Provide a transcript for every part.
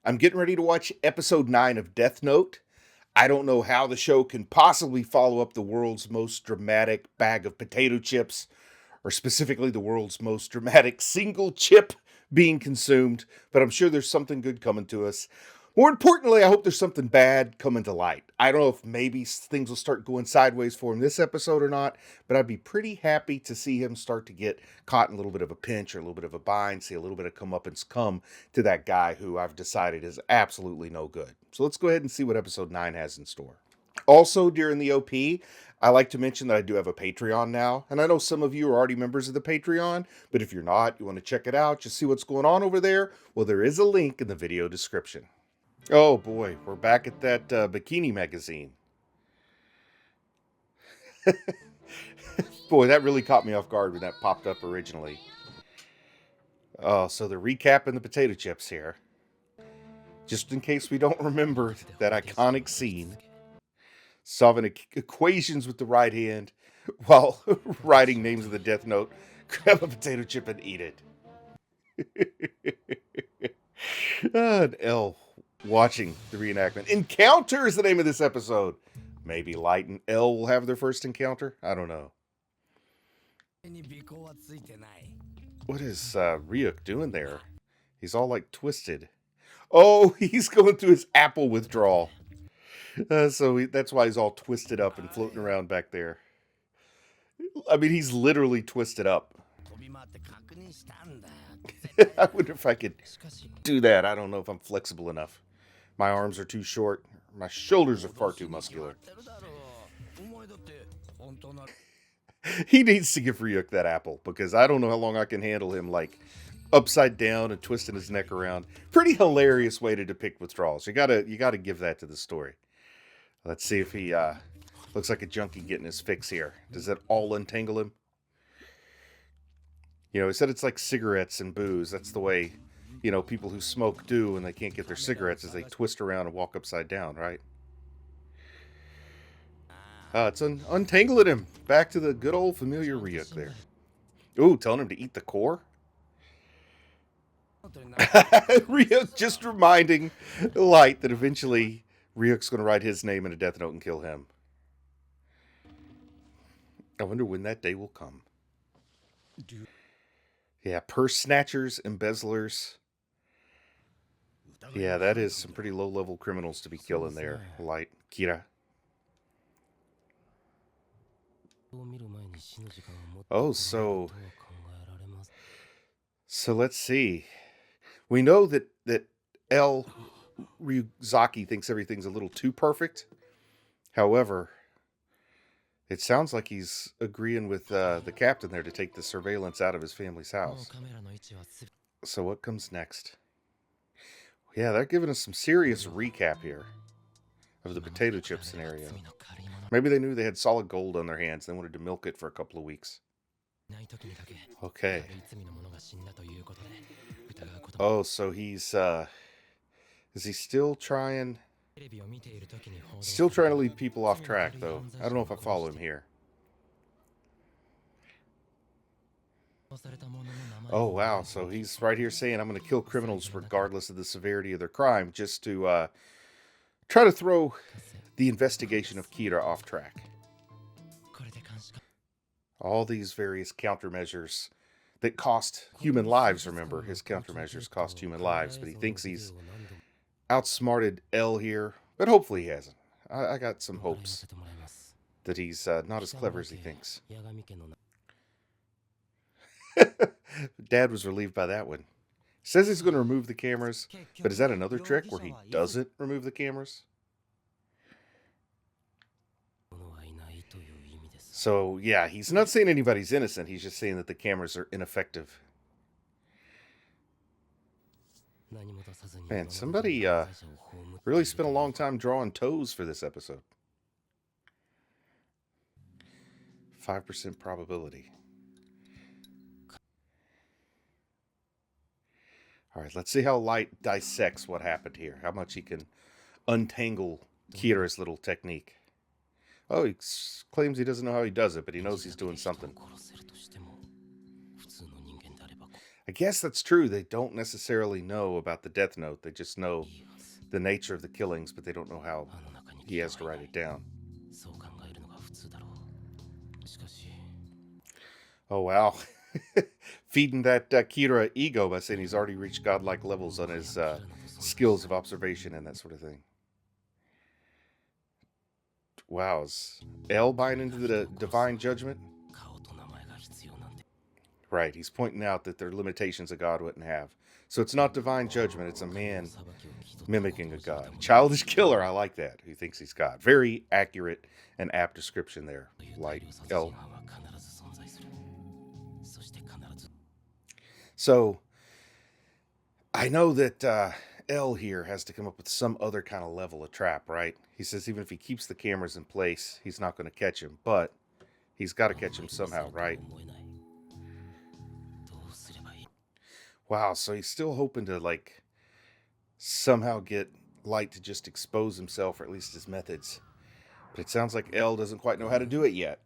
I'm getting ready to watch episode 9 of Death Note. I don't know how the show can possibly follow up the world's most dramatic bag of potato chips, or specifically the world's most dramatic single chip being consumed, but I'm sure there's something good coming to us. More importantly, I hope there's something bad coming to light. I don't know if maybe things will start going sideways for him this episode or not, but I'd be pretty happy to see him start to get caught in a little bit of a pinch or a little bit of a bind, see a little bit of comeuppance come to that guy who I've decided is absolutely no good. So let's go ahead and see what episode 9 has in store. Also, during the OP, I like to mention that I do have a Patreon now, and I know some of you are already members of the Patreon, but if you're not, you want to check it out, just see what's going on over there, well, there is a link in the video description. Oh boy, we're back at that bikini magazine. Boy, that really caught me off guard when that popped up originally. Oh, so they're recapping the potato chips here. Just in case we don't remember that iconic scene. Solving equations with the right hand while writing names of the Death Note. Grab a potato chip and eat it. And L watching the reenactment. Encounter is the name of this episode. Maybe Light and L will have their first encounter? I don't know. What is Ryuk doing there? He's all like twisted. Oh, he's going through his apple withdrawal. So that's why he's all twisted up and floating around back there. I mean, he's literally twisted up. I wonder if I could do that. I don't know if I'm flexible enough. My arms are too short. My shoulders are far too muscular. He needs to give Ryuk that apple, because I don't know how long I can handle him, like, upside down and twisting his neck around. Pretty hilarious way to depict withdrawals. You gotta give that to the story. Let's see if he looks like a junkie getting his fix here. Does that all untangle him? You know, he said it's like cigarettes and booze. That's the way, you know, people who smoke do when they can't get their cigarettes, is they twist around and walk upside down, right? It's untangling him. Back to the good old familiar Ryuk there. Ooh, telling him to eat the core? Ryuk just reminding Light that eventually Ryuk's going to write his name in a Death Note and kill him. I wonder when that day will come. Yeah, purse snatchers, embezzlers. Yeah, that is some pretty low-level criminals to be killing there, Light. Kira. Oh, so let's see. We know that L. Ryuzaki thinks everything's a little too perfect. However, it sounds like he's agreeing with the captain there to take the surveillance out of his family's house. So what comes next? Yeah, they're giving us some serious recap here of the potato chip scenario. Maybe they knew they had solid gold on their hands. They wanted to milk it for a couple of weeks. Okay. Oh, so he's, is he still trying? Still trying to lead people off track, though. I don't know if I follow him here. Oh, wow. So he's right here saying, I'm going to kill criminals regardless of the severity of their crime, just to try to throw the investigation of Kira off track. All these various countermeasures that cost human lives, remember. His countermeasures cost human lives, but he thinks he's outsmarted L here, but hopefully he hasn't. I got some hopes that he's not as clever as he thinks. Dad was relieved by that one. Says he's going to remove the cameras, but is that another trick where he doesn't remove the cameras? So, yeah, he's not saying anybody's innocent. He's just saying that the cameras are ineffective. Man, somebody really spent a long time drawing toes for this episode. 5% probability. All right, let's see how Light dissects what happened here. How much he can untangle Kira's little technique. Oh, he claims he doesn't know how he does it, but he knows he's doing something. I guess that's true. They don't necessarily know about the Death Note. They just know the nature of the killings, but they don't know how he has to write it down. Oh, wow. Feeding that Kira ego by saying he's already reached godlike levels on his skills of observation and that sort of thing. Wow, is L buying into the divine judgment? Right, he's pointing out that there are limitations a god wouldn't have. So it's not divine judgment, it's a man mimicking a god. Childish killer, I like that, who thinks he's God. Very accurate and apt description there, like L. So, I know that L here has to come up with some other kind of level of trap, right? He says even if he keeps the cameras in place, he's not going to catch him, but he's got to catch him somehow, right? Wow, so he's still hoping to, like, somehow get Light to just expose himself, or at least his methods. But it sounds like L doesn't quite know how to do it yet.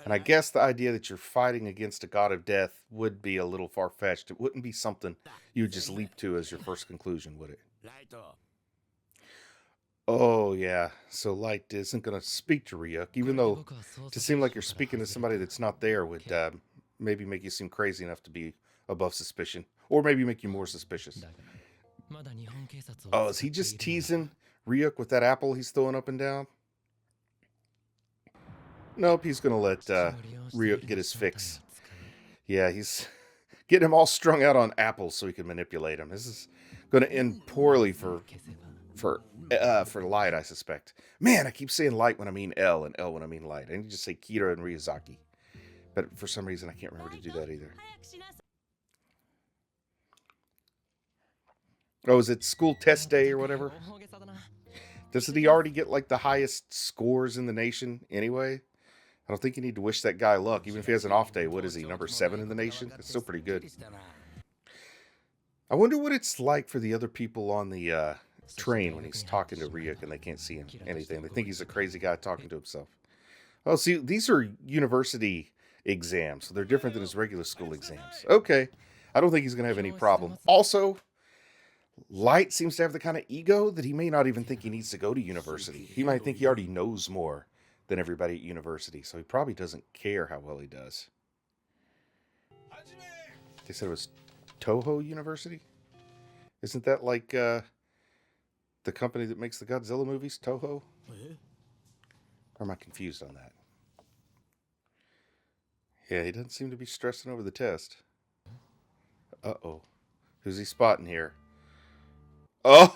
And I guess the idea that you're fighting against a god of death would be a little far-fetched. It wouldn't be something you would just leap to as your first conclusion, would it? Oh, yeah. So Light isn't going to speak to Ryuk, even though to seem like you're speaking to somebody that's not there would maybe make you seem crazy enough to be above suspicion. Or maybe make you more suspicious. Oh, is he just teasing Ryuk with that apple he's throwing up and down? Nope, he's going to let Ryuk get his fix. Yeah, he's getting him all strung out on apples so he can manipulate him. This is going to end poorly for Light, I suspect. Man, I keep saying Light when I mean L and L when I mean Light. I need to just say Kira and Ryuzaki. But for some reason, I can't remember to do that either. Oh, is it school test day or whatever? Doesn't he already get, like, the highest scores in the nation anyway? I don't think you need to wish that guy luck. Even if he has an off day, what is he, number 7 in the nation? That's still pretty good. I wonder what it's like for the other people on the train when he's talking to Ryuk and they can't see him anything. They think he's a crazy guy talking to himself. Oh, see, these are university exams, so they're different than his regular school exams. Okay, I don't think he's going to have any problem. Also, Light seems to have the kind of ego that he may not even think he needs to go to university. He might think he already knows more than everybody at university, so he probably doesn't care how well he does. They said it was Toho University? Isn't that like the company that makes the Godzilla movies, Toho? Or am I confused on that? Yeah, he doesn't seem to be stressing over the test. Uh-oh. Who's he spotting here? Oh!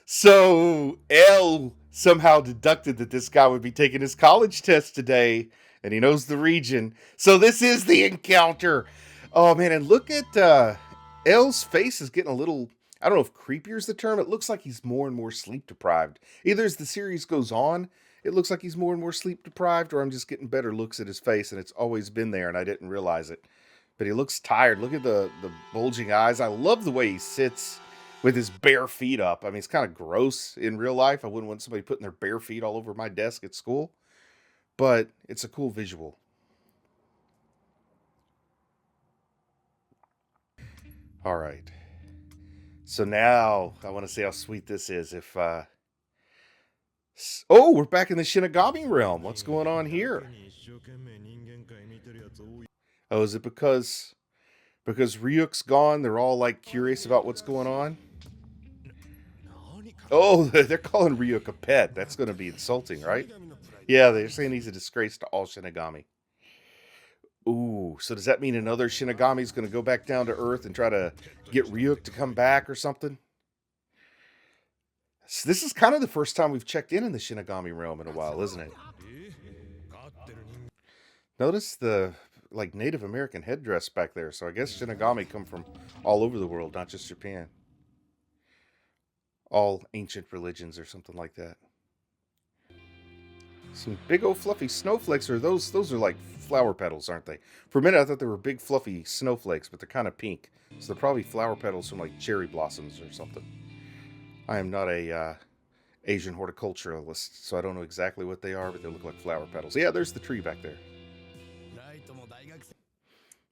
So L somehow deducted that this guy would be taking his college test today, and he knows the region. So this is the encounter. Oh, man, and look at L's face is getting a little, I don't know if creepier is the term. It looks like he's more and more sleep deprived. Either as the series goes on, it looks like he's more and more sleep deprived, or I'm just getting better looks at his face, and it's always been there, and I didn't realize it. But he looks tired. Look at the bulging eyes. I love the way he sits with his bare feet up. I mean, it's kind of gross in real life. I wouldn't want somebody putting their bare feet all over my desk at school. But it's a cool visual. All right. So now I want to see how sweet this is. If oh, we're back in the Shinigami realm. What's going on here? Oh, is it because Ryuk's gone? They're all like curious about what's going on. Oh, they're calling Ryuk a pet. That's going to be insulting, right? Yeah, they're saying he's a disgrace to all Shinigami. Ooh, so does that mean another Shinigami's going to go back down to Earth and try to get Ryuk to come back or something? So this is kind of the first time we've checked in the Shinigami realm in a while, isn't it? Notice the like Native American headdress back there. So I guess Shinigami come from all over the world, not just Japan. All ancient religions or something like that. Some big old fluffy snowflakes, or those are like flower petals, aren't they? For a minute I thought they were big fluffy snowflakes, but they're kind of pink. So they're probably flower petals from like cherry blossoms or something. I am not a Asian horticulturalist, so I don't know exactly what they are, but they look like flower petals. Yeah, there's the tree back there.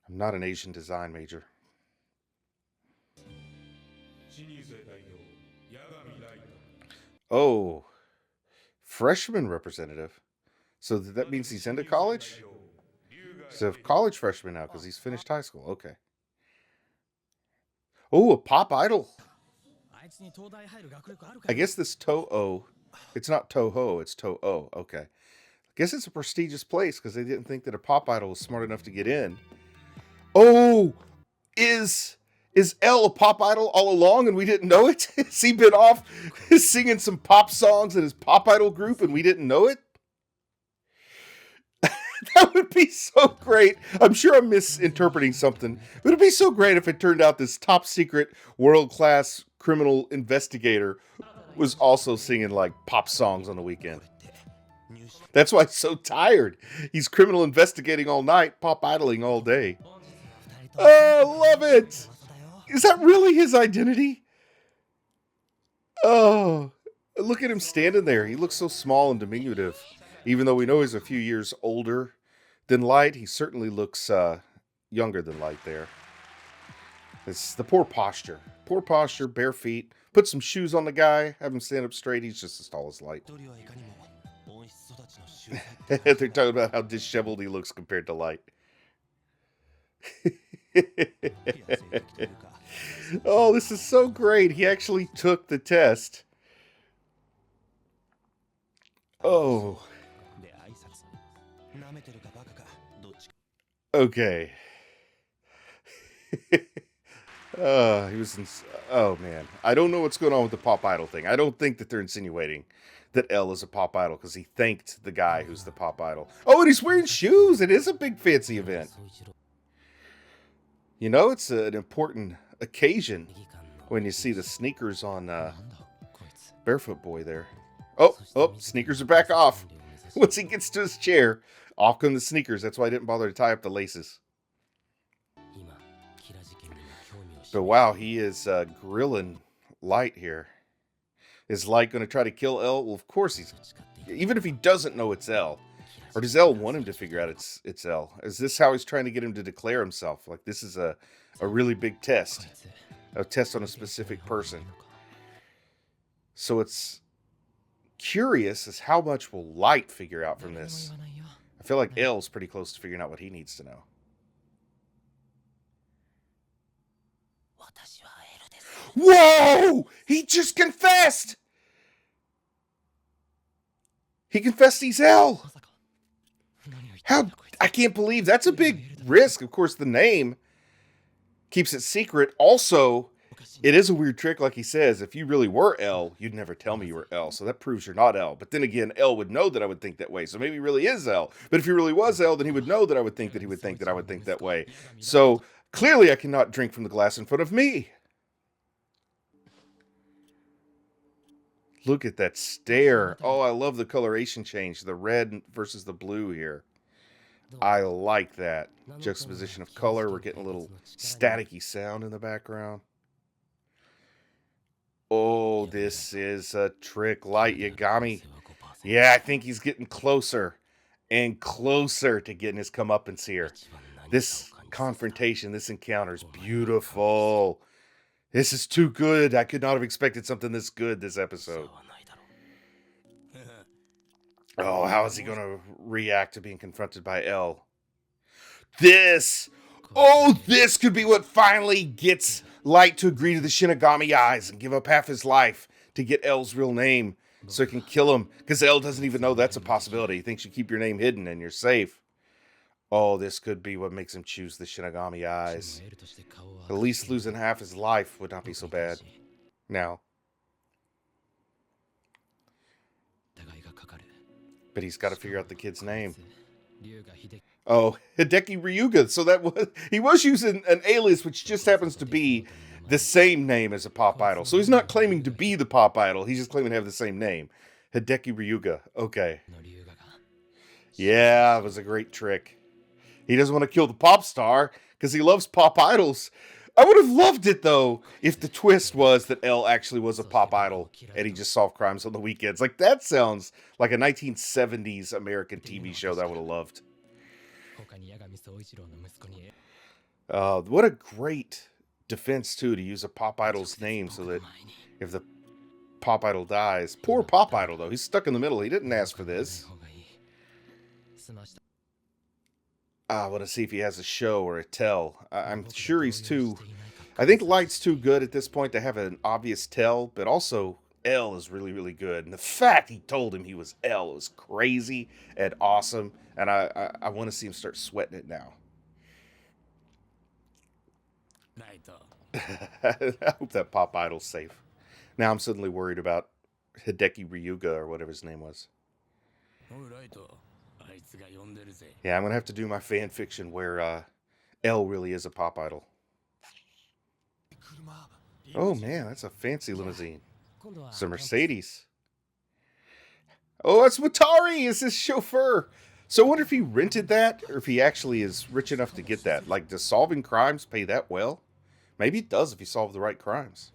I'm not an Asian design major. Oh, freshman representative. So that means he's into college? He's a college freshman now because he's finished high school. Okay. Oh, a pop idol. I guess this Toho, it's not Toho, it's Toho. Okay. I guess it's a prestigious place because they didn't think that a pop idol was smart enough to get in. Oh, is L a pop idol all along and we didn't know it? Has he been off singing some pop songs in his pop idol group and we didn't know it? That would be so great. I'm sure I'm misinterpreting something, but it'd be so great if it turned out this top secret, world-class criminal investigator was also singing like pop songs on the weekend. That's why he's so tired. He's criminal investigating all night, pop idling all day. Oh, love it. Is that really his identity? Oh, look at him standing there. He looks so small and diminutive. Even though we know he's a few years older than Light, he certainly looks younger than Light there. It's the poor posture. Poor posture, bare feet. Put some shoes on the guy, have him stand up straight. He's just as tall as Light. They're talking about how disheveled he looks compared to Light. Oh, this is so great. He actually took the test. Oh. Okay. He was in, oh man. I don't know what's going on with the pop idol thing. I don't think that they're insinuating that L is a pop idol because he thanked the guy who's the pop idol. Oh, and he's wearing shoes. It is a big fancy event. You know, it's an important occasion when you see the sneakers on Barefoot Boy there. Oh, sneakers are back off. Once he gets to his chair, off come the sneakers. That's why I didn't bother to tie up the laces. But wow, he is grilling Light here. Is Light going to try to kill L? Well, of course he's... Even if he doesn't know it's L. Or does L want him to figure out it's L? Is this how he's trying to get him to declare himself? Like, this is a really big test. A test on a specific person. So it's curious as how much will Light figure out from this. I feel like L's pretty close to figuring out what he needs to know. Whoa! He just confessed! He confessed he's L! How? I can't believe that's a big risk. Of course, the name keeps it secret. Also, it is a weird trick, like he says. If you really were L, you'd never tell me you were L. So that proves you're not L. But then again, L would know that I would think that way. So maybe he really is L. But if he really was L, then he would know that I would think that he would think that I would think that way. So clearly I cannot drink from the glass in front of me. Look at that stare. Oh, I love the coloration change. The red versus the blue here. I like that juxtaposition of color. We're getting a little staticky sound in the background. Oh, this is a trick. Light, you got me. Yeah, I think he's getting closer and closer to getting his comeuppance here. This confrontation, this encounter is beautiful. This is too good. I could not have expected something this good this episode. Oh, how is he going to react to being confronted by L? This could be what finally gets Light to agree to the Shinigami eyes and give up half his life to get L's real name so he can kill him. Because L doesn't even know that's a possibility. He thinks you keep your name hidden and you're safe. Oh, this could be what makes him choose the Shinigami eyes. At least losing half his life would not be so bad. Now. But he's got to figure out the kid's name. Oh, Hideki Ryuga. So he was using an alias which just happens to be the same name as a pop idol. So he's not claiming to be the pop idol. He's just claiming to have the same name. Hideki Ryuga. Okay. Yeah, it was a great trick. He doesn't want to kill the pop star because he loves pop idols. I would have loved it, though, if the twist was that L actually was a pop idol and he just solved crimes on the weekends. Like, that sounds like a 1970s American TV show that I would have loved. What a great defense, too, to use a pop idol's name so that if the pop idol dies... Poor pop idol, though. He's stuck in the middle. He didn't ask for this. I want to see if he has a show or a tell. I'm sure he's too... I think Light's too good at this point to have an obvious tell, but also L is really, really good. And the fact he told him he was L was crazy and awesome, and I want to see him start sweating it now. I hope that pop idol's safe. Now I'm suddenly worried about Hideki Ryuga or whatever his name was. Yeah, I'm going to have to do my fan fiction where L really is a pop idol. Oh man, that's a fancy limousine. It's a Mercedes. Oh, it's Watari! It's his chauffeur! So I wonder if he rented that, or if he actually is rich enough to get that. Like, does solving crimes pay that well? Maybe it does if you solve the right crimes.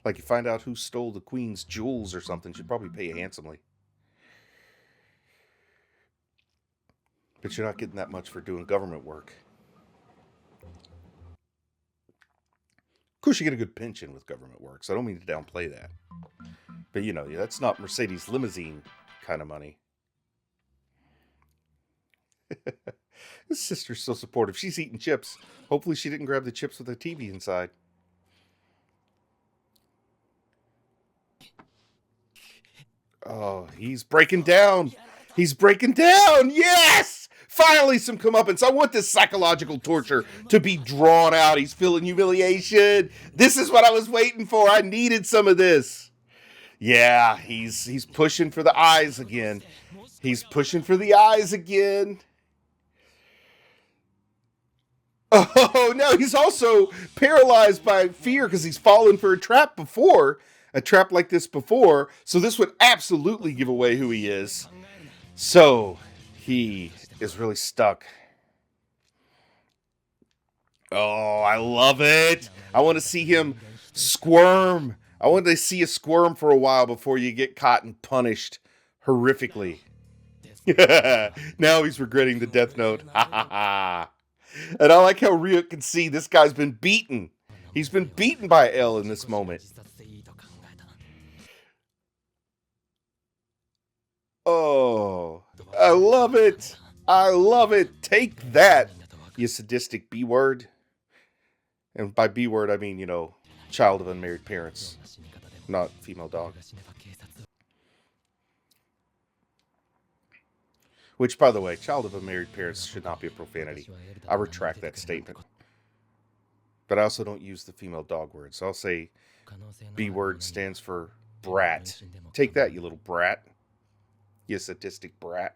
Like, you find out who stole the queen's jewels or something, should probably pay handsomely. But you're not getting that much for doing government work. Of course, you get a good pension with government work, so I don't mean to downplay that. But, you know, that's not Mercedes limousine kind of money. His sister's so supportive. She's eating chips. Hopefully she didn't grab the chips with a TV inside. Oh, he's breaking down. He's breaking down. Yes! Finally some comeuppance. I want this psychological torture to be drawn out. He's feeling humiliation. This is what I was waiting for. I needed some of this. Yeah, he's pushing for the eyes again. He's pushing for the eyes again. Oh, no, he's also paralyzed by fear because he's fallen for a trap before. A trap like this before. So this would absolutely give away who he is. So he is really stuck. Oh, I love it. I want to see him squirm. I want to see you squirm for a while before you get caught and punished horrifically. Now he's regretting the death note. Ha ha ha. And I like how Ryuk can see this guy's been beaten. He's been beaten by L in this moment. Oh, I love it. I love it. Take that, you sadistic B-word. And by B-word, I mean, you know, child of unmarried parents, not female dog. Which, by the way, child of unmarried parents should not be a profanity. I retract that statement. But I also don't use the female dog word, so I'll say B-word stands for brat. Take that, you little brat. You sadistic brat.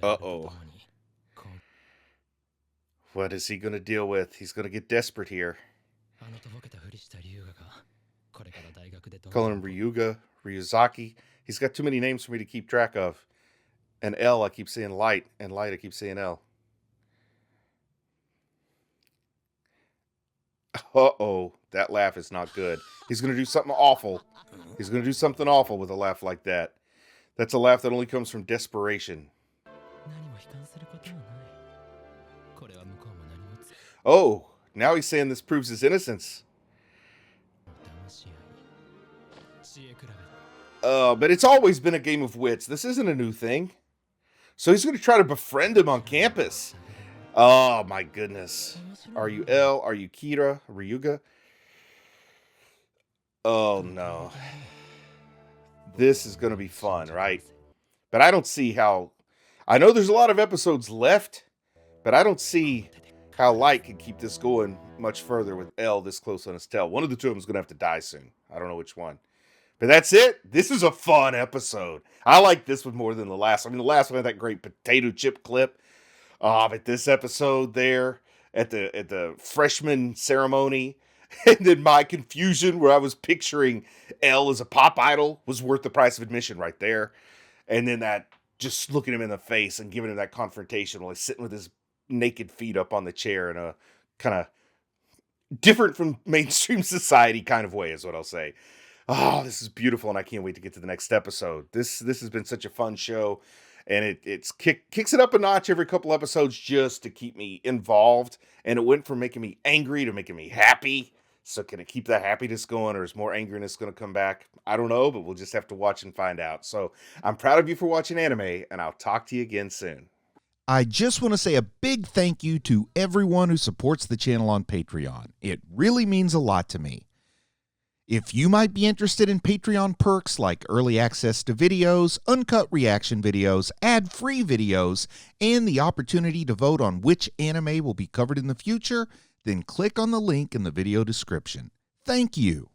Uh-oh. What is he going to deal with? He's going to get desperate here. Calling him Ryuga, Ryuzaki. He's got too many names for me to keep track of. And L, I keep saying Light. And Light, I keep saying L. Uh-oh. That laugh is not good. He's going to do something awful. He's going to do something awful with a laugh like that. That's a laugh that only comes from desperation. Oh, now he's saying this proves his innocence. But it's always been a game of wits. This isn't a new thing. So he's going to try to befriend him on campus. Oh, my goodness. Are you L? Are you Kira? Ryuga? Oh, no. This is going to be fun, right? But I don't see how... I know there's a lot of episodes left, but I don't see how Light can keep this going much further with L this close on his tail. One of the two of them is going to have to die soon. I don't know which one. But that's it. This is a fun episode. I like this one more than the last one. I mean, the last one had that great potato chip clip. But this episode there at the freshman ceremony, and then my confusion where I was picturing L as a pop idol was worth the price of admission right there. And then that just looking him in the face and giving him that confrontation while he's sitting with his naked feet up on the chair in a kind of different from mainstream society kind of way is what I'll say. Oh, this is beautiful, and I can't wait to get to the next episode. This has been such a fun show. and it's kicks it up a notch every couple episodes just to keep me involved. And it went from making me angry to making me happy. So can it keep that happiness going, or is more angriness going to come back? I don't know, but we'll just have to watch and find out. So I'm proud of you for watching anime, and I'll talk to you again soon. I just want to say a big thank you to everyone who supports the channel on Patreon. It really means a lot to me. If you might be interested in Patreon perks like early access to videos, uncut reaction videos, ad-free videos, and the opportunity to vote on which anime will be covered in the future, then click on the link in the video description. Thank you.